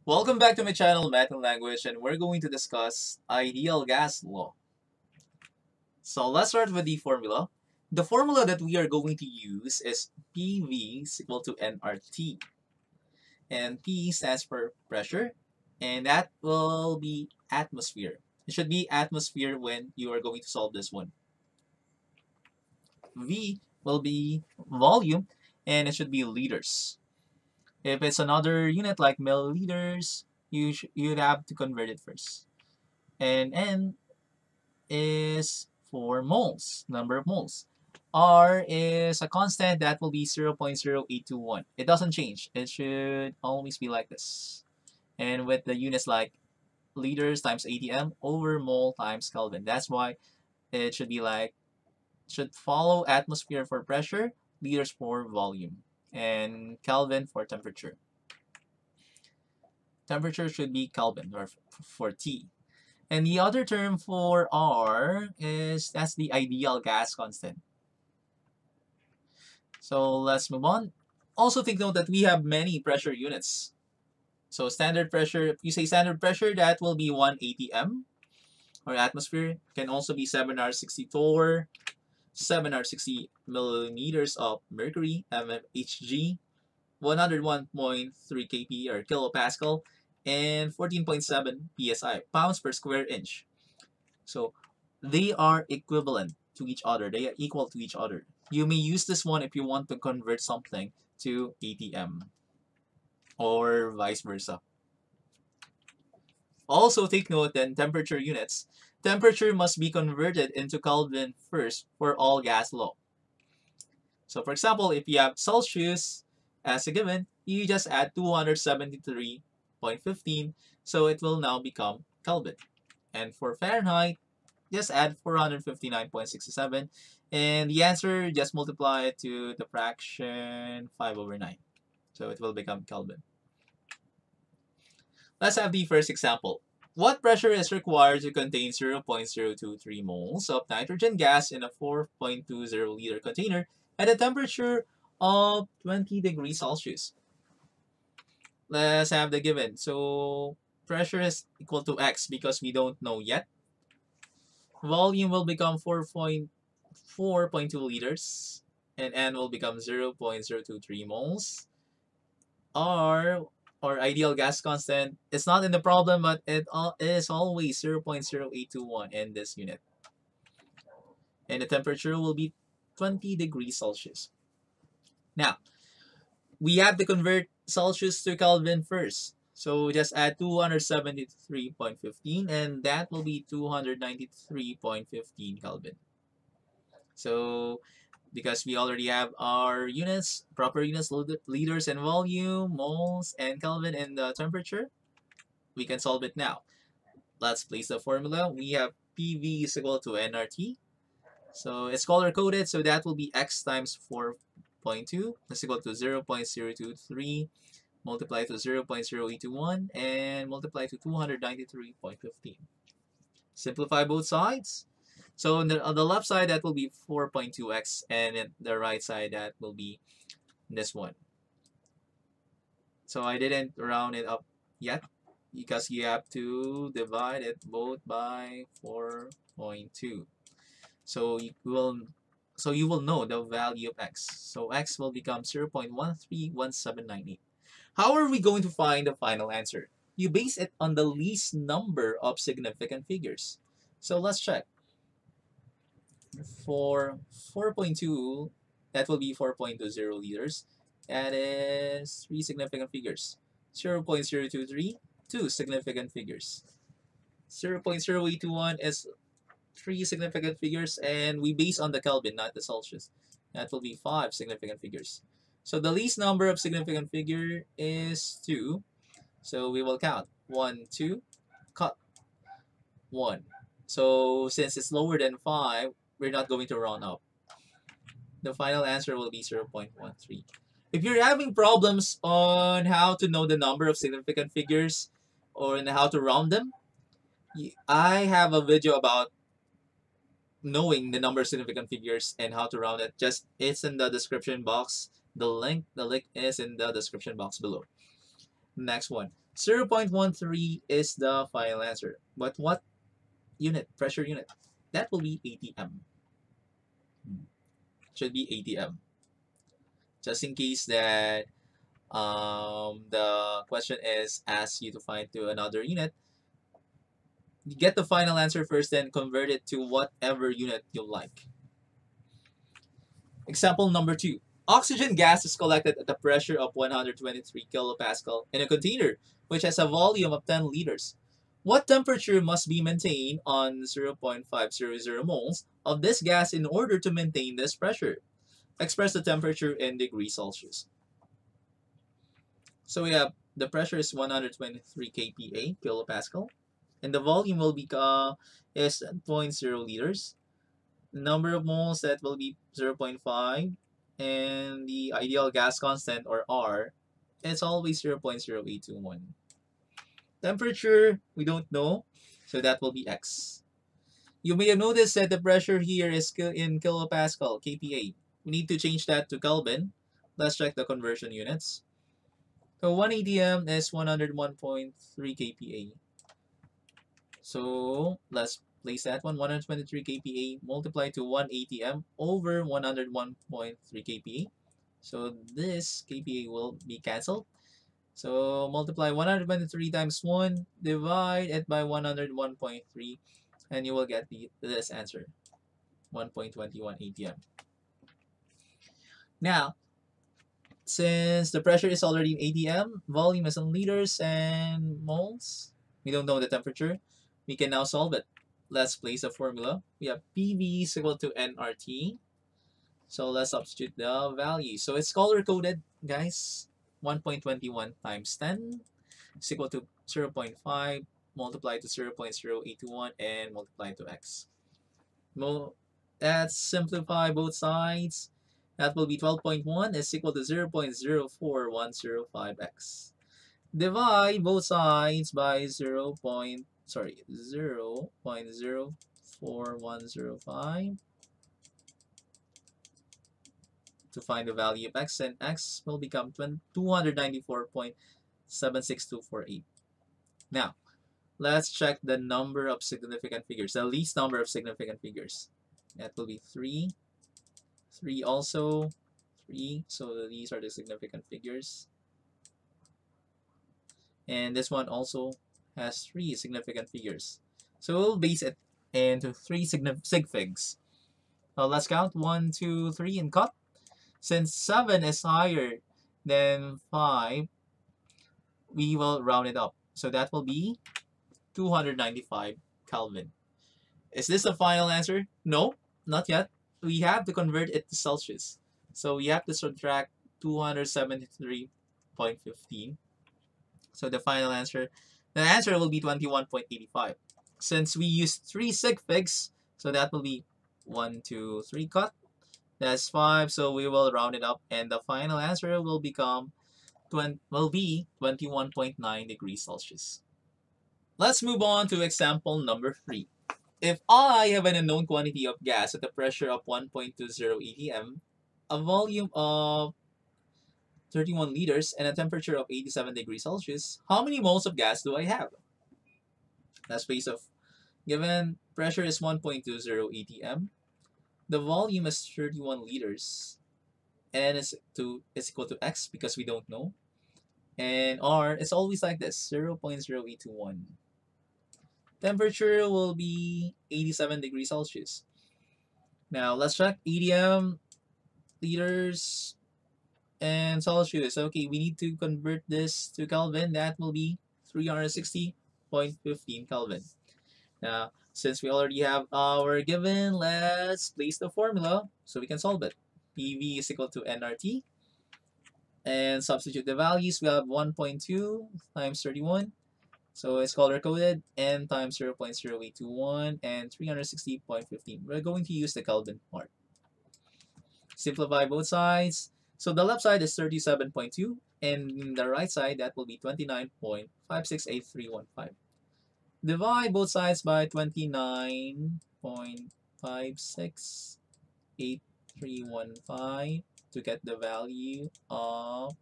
Welcome back to my channel, Math and Language, and we're going to discuss ideal gas law. So let's start with the formula. The formula that we are going to use is PV is equal to nRT, and P stands for pressure, and that will be atmosphere. It should be atmosphere when you are going to solve this one. V will be volume, and it should be liters. If it's another unit like milliliters, you'd have to convert it first. And N is for moles, number of moles. R is a constant that will be 0.0821. It doesn't change. It should always be like this. And with the units like liters times ATM over mole times Kelvin. That's why it should be like, should follow atmosphere for pressure, liters for volume, and Kelvin for temperature. Temperature should be Kelvin or for T. And the other term for R is that's the ideal gas constant. So let's move on. Also take note that we have many pressure units. So standard pressure, if you say standard pressure, that will be 1 atm or atmosphere. Can also be 760 millimeters of mercury, mmHg, 101.3 kP or kilopascal, and 14.7 psi, pounds per square inch. So they are equivalent to each other. They are equal to each other. You may use this one if you want to convert something to ATM or vice versa. Also take note that temperature units, temperature must be converted into Kelvin first for all gas law. So for example, if you have Celsius as a given, you just add 273.15, so it will now become Kelvin. And for Fahrenheit, just add 459.67, and the answer, just multiply it to the fraction 5/9. So it will become Kelvin. Let's have the first example. What pressure is required to contain 0.023 moles of nitrogen gas in a 4.20 liter container at a temperature of 20 degrees Celsius? Let's have the given. So pressure is equal to X because we don't know yet. Volume will become 4.2 liters, and N will become 0.023 moles. R, or ideal gas constant, it's not in the problem, but it is always 0.0821 in this unit. And the temperature will be 20 degrees Celsius. Now, we have to convert Celsius to Kelvin first. So just add 273.15, and that will be 293.15 Kelvin. So because we already have our units, proper units, liters and volume, moles, and Kelvin, and the temperature, we can solve it now. Let's place the formula. We have PV is equal to nRT. So it's color coded, so that will be X times 4.2. That's equal to 0.023 multiply to 0.0821 and multiply to 293.15. Simplify both sides. So on the left side, that will be 4.2x, and on the right side, that will be this one. So I didn't round it up yet because you have to divide it both by 4.2. So you will know the value of x. So x will become 0.131798. How are we going to find the final answer? You base it on the least number of significant figures. So let's check. For 4.2, that will be 4.20 liters. That is 3 significant figures. 0.023, 2 significant figures. 0.0821 is 3 significant figures, and we base on the Kelvin, not the Celsius. That will be 5 significant figures. So the least number of significant figure is 2. So we will count 1, 2, cut 1. So since it's lower than 5, we're not going to round up. The final answer will be 0.13. If you're having problems on how to know the number of significant figures or how to round them, I have a video about knowing the number of significant figures and how to round it. Just it's in the description box. The link is in the description box below. Next one. 0.13 is the final answer. But what unit, pressure unit? That will be ATM. Should be ATM. Just in case that the question is asked you to find to another unit, you get the final answer first, then convert it to whatever unit you like. Example number 2. Oxygen gas is collected at a pressure of 123 kilopascal in a container which has a volume of 10 liters. What temperature must be maintained on 0.500 moles of this gas in order to maintain this pressure? Express the temperature in degrees Celsius. So we have the pressure is 123 kPa, kilopascal, and the volume will be is 0.0 liters. Number of moles, that will be 0.5, and the ideal gas constant, or R, is always 0.0821. Temperature, we don't know, so that will be X. You may have noticed that the pressure here is in kilopascal, kPa. We need to change that to Kelvin. Let's check the conversion units. So 1 ATM is 101.3 kPa. So let's place that one, 123 kPa multiplied to 1 ATM over 101.3 kPa. So this kPa will be cancelled. So multiply 123 times 1, divide it by 101.3, and you will get this answer, 1.21 ATM. Now, since the pressure is already in ATM, volume is in liters and moles, we don't know the temperature, we can now solve it. Let's place a formula. We have PV is equal to nRT. So let's substitute the value. So it's color-coded, guys. 1.21 times 10 is equal to 0.5 multiplied to 0.0821 and multiplied to x. Let's simplify both sides. That will be 12.1 is equal to 0.04105x. Divide both sides by 0.04105 to find the value of x, and x will become 294.76248. Now, let's check the number of significant figures, the least number of significant figures. That will be 3, 3 also, 3, so these are the significant figures. And this one also has 3 significant figures. So we'll base it into 3 sig figs. Let's count 1, 2, 3 and cut. Since 7 is higher than 5, we will round it up. So that will be 295 Kelvin. Is this the final answer? No, not yet. We have to convert it to Celsius. So we have to subtract 273.15. So the answer will be 21.85. Since we used 3 sig figs, so that will be 1, 2, 3 cut. That's 5, so we will round it up, and the final answer will be 21.9 degrees Celsius. Let's move on to example number 3. If I have an unknown quantity of gas at a pressure of 1.20 atm, a volume of 31 liters, and a temperature of 87 degrees Celsius, how many moles of gas do I have? That's based off. Given pressure is 1.20 atm, the volume is 31 liters, and it's equal to x because we don't know, and r is always like this, 0.0821. Temperature will be 87 degrees Celsius. Now let's check ATM, liters, and Celsius. Okay, we need to convert this to Kelvin. That will be 360.15 Kelvin. Now, since we already have our given, let's place the formula so we can solve it. PV is equal to nRT. And substitute the values. We have 1.2 times 31. So it's color-coded. N times 0.0821 and 360.15. We're going to use the Kelvin part. Simplify both sides. So the left side is 37.2. And the right side, that will be 29.568315. Divide both sides by 29.568315 to get the value of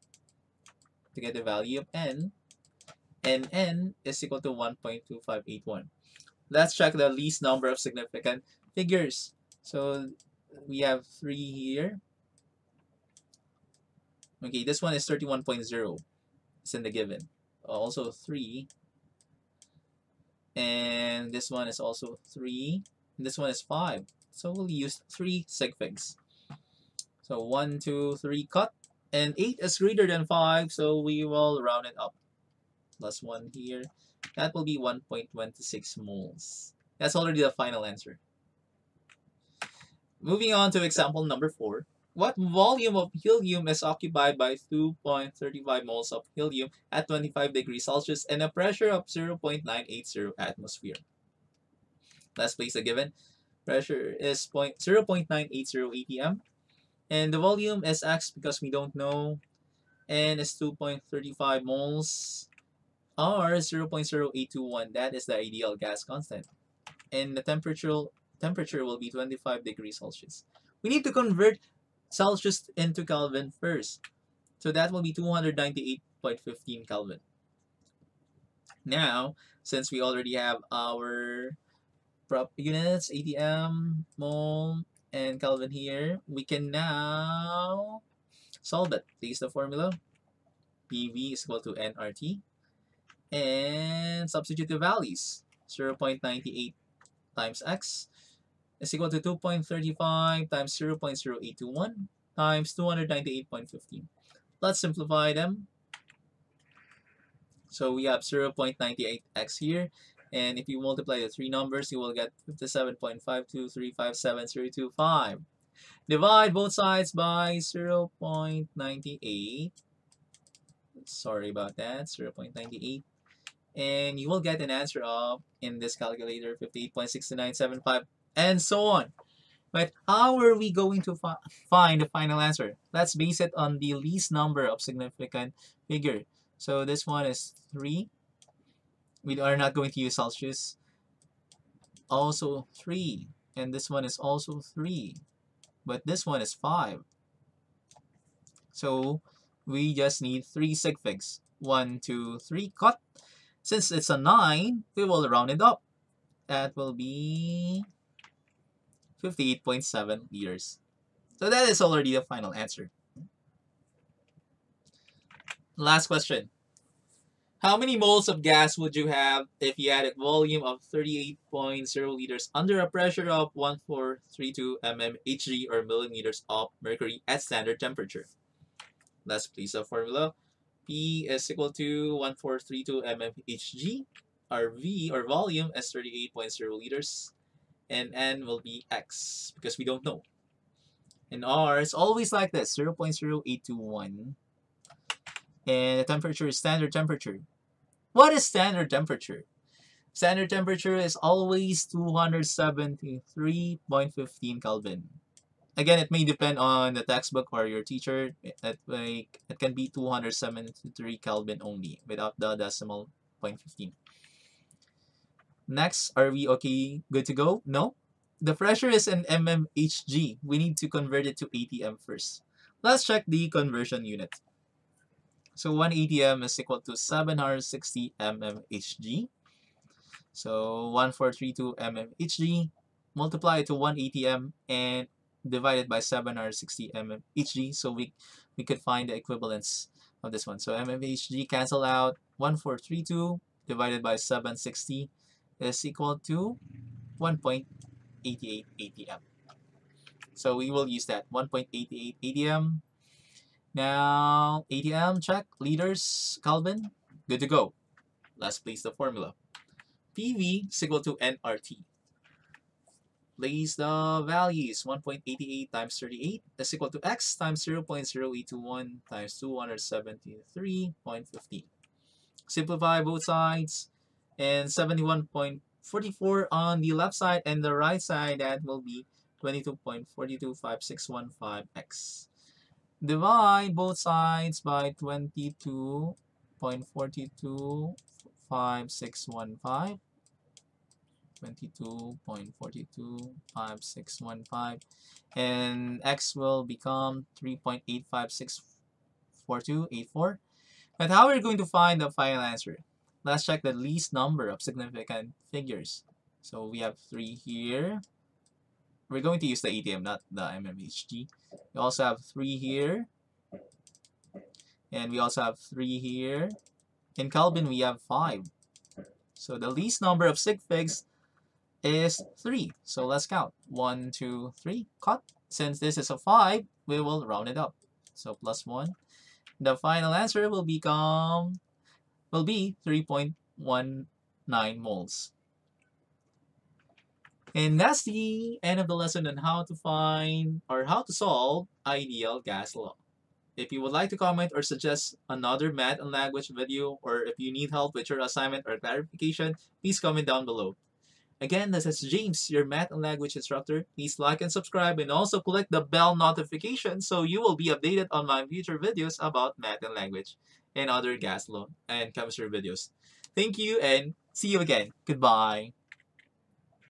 n. and n is equal to 1.2581. Let's check the least number of significant figures. So we have 3 here. Okay, this one is 31.0. It's in the given. Also 3. And this one is also 3. And this one is 5. So we'll use 3 sig figs. So 1, 2, 3 cut. And 8 is greater than 5, so we will round it up. Plus 1 here. That will be 1.26 moles. That's already the final answer. Moving on to example number 4. What volume of helium is occupied by 2.35 moles of helium at 25 degrees Celsius and a pressure of 0.980 atmosphere? Let's place the given. Pressure is 0.980 atm. And the volume is X because we don't know. N is 2.35 moles. R is 0.0821. That is the ideal gas constant. And the temperature will be 25 degrees Celsius. We need to convert Celsius into Kelvin first. So that will be 298.15 Kelvin. Now, since we already have our prop units, ATM, mole, and Kelvin here, we can now solve it. Place the formula. PV is equal to nRT. And substitute the values. 0.98 times X is equal to 2.35 times 0.0821 times 298.15. Let's simplify them. So we have 0.98x here. And if you multiply the three numbers, you will get 57.52357.025. Divide both sides by 0.98. Sorry about that, 0.98. And you will get an answer of, in this calculator, 58.6975, and so on. But how are we going to find the final answer? Let's base it on the least number of significant figure. So this one is 3. We are not going to use Celsius. Also 3. And this one is also 3. But this one is 5. So we just need 3 sig figs. 1, 2, 3, cut. Since it's a 9, we will round it up. That will be 58.7 liters. So that is already the final answer. Last question. How many moles of gas would you have if you had a volume of 38.0 liters under a pressure of 1432 mmHg or millimeters of mercury at standard temperature? Let's place a formula. P is equal to 1432 mmHg. Our V, or volume, is 38.0 liters. And N will be X because we don't know. And R is always like this, 0.0821. And the temperature is standard temperature. What is standard temperature? Standard temperature is always 273.15 Kelvin. Again, it may depend on the textbook or your teacher. It can be 273 Kelvin only without the decimal 0.15. Next, are we okay, good to go? No. The pressure is in mmHg. We need to convert it to ATM first. Let's check the conversion unit. So 1 ATM is equal to 760 mmHg. So 1432 mmHg, multiply it to 1 ATM and divide it by 760 mmHg. So we could find the equivalence of this one. So mmHg cancel out. 1432 divided by 760 is equal to 1.88 ATM. So we will use that, 1.88 ATM. Now, ATM, check, liters, Kelvin, good to go. Let's place the formula. PV is equal to nRT. Place the values, 1.88 times 38 is equal to X times 0.0821 times 273.15. Simplify both sides, and 71.44 on the left side, and the right side, that will be 22.425615x. Divide both sides by 22.425615. 22.425615, and X will become 3.8564284. But how are we going to find the final answer? let's check the least number of significant figures. So we have 3 here. We're going to use the ATM, not the MMHG. We also have 3 here. And we also have 3 here. In Kelvin, we have 5. So the least number of sig figs is 3. So let's count. 1, 2, 3, cut. Since this is a 5, we will round it up. So plus 1. The final answer will be 3.19 moles. And that's the end of the lesson on how to find or how to solve ideal gas law. If you would like to comment or suggest another math and language video, or if you need help with your assignment or clarification, please comment down below. Again, this is James, your math and language instructor. Please like and subscribe and also click the bell notification so you will be updated on my future videos about math and language and other gas law and chemistry videos. Thank you and see you again. Goodbye.